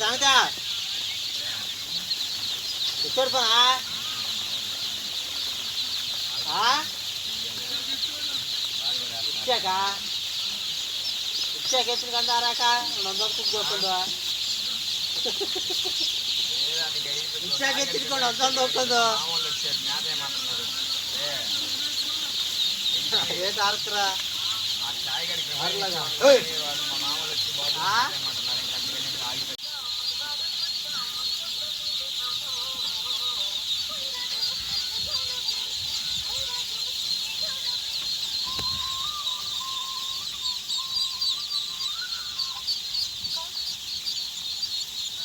सांगता इतर पण इच्छा का इच्छा घेतली कंदारा का नंतर खूप जोपंदा इच्छा घेतली कोण नंतर जोपंदा ये तारकरा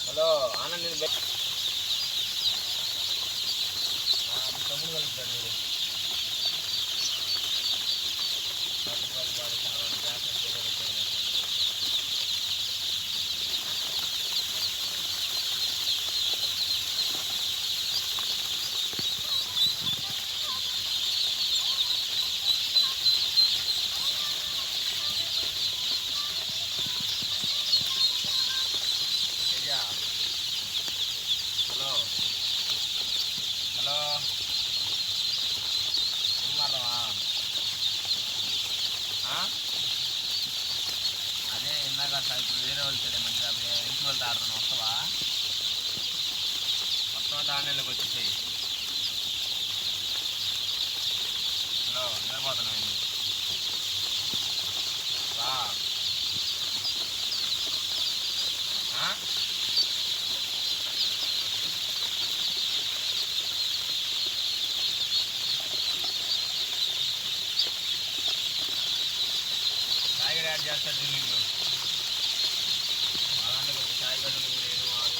హలో ఆనంద్ నేను తమ్ముడు కలుపుతాడు మీరు అదే ఇందాక ఇప్పుడు వేరే వాళ్ళు తెలియదు మంచిగా ఇంటి వాళ్ళు ఆడుతున్నాం వస్తావా మొత్తం ఆన్లైన్లోకి వచ్చేసాయి హలో నిలబోతున్నాం రా యాడ్ చేస్తాడు నిన్ను అలాంటి ఒక సాయి గదు నువ్వు నేను వాడు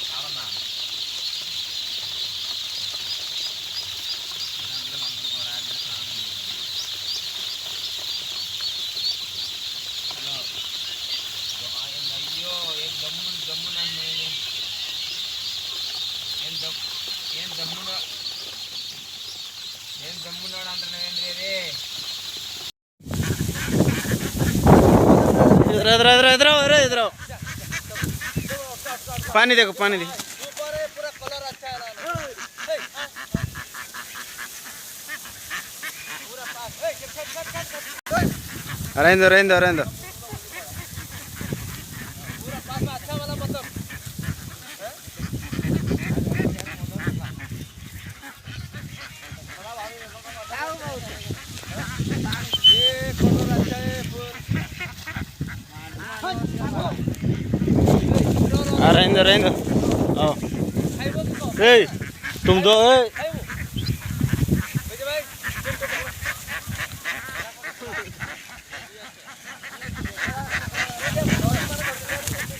కావన్నా అందరూ మందులు కూడా యాడ్ చేస్తాను హలో అయ్యో ఏం దమ్ము నన్ను ఏం దమ్మున్నాడు అంటున్నావేంటి రే इधर पानी देखो पानी देखो पूरा कलर अच्छा है रहने दो पूरा पास में अच्छा वाला मतलब ये कलर अच्छा है रहने दो तुम दो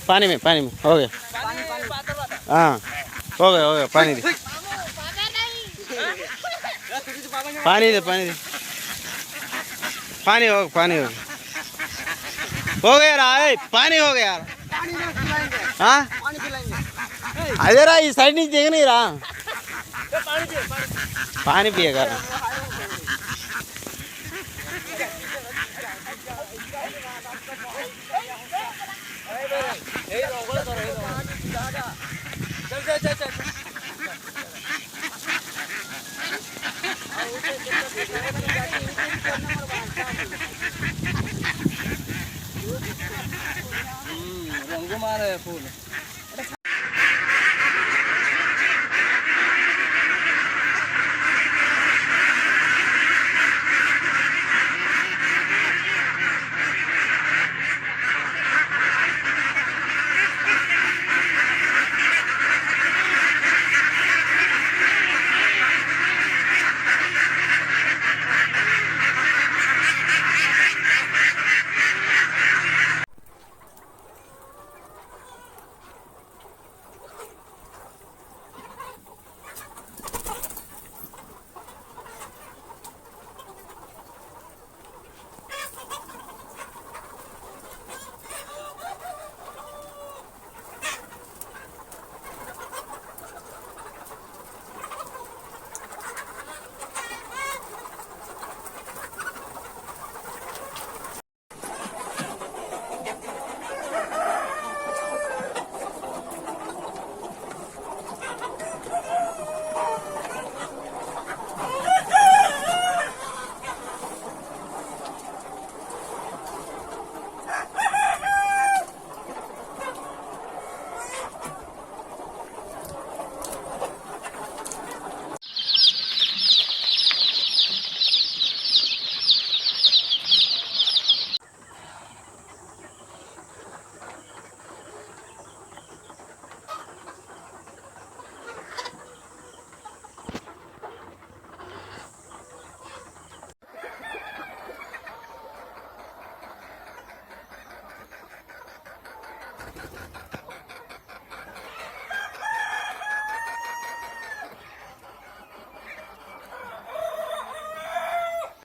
पानी में हो गया हाँ हो गया पानी दे पानी हो गया यार पानी हो गया यार हाँ अरे रा इस साइड नहीं देख नहीं रहा पानी पिएगा रंग मारे फूल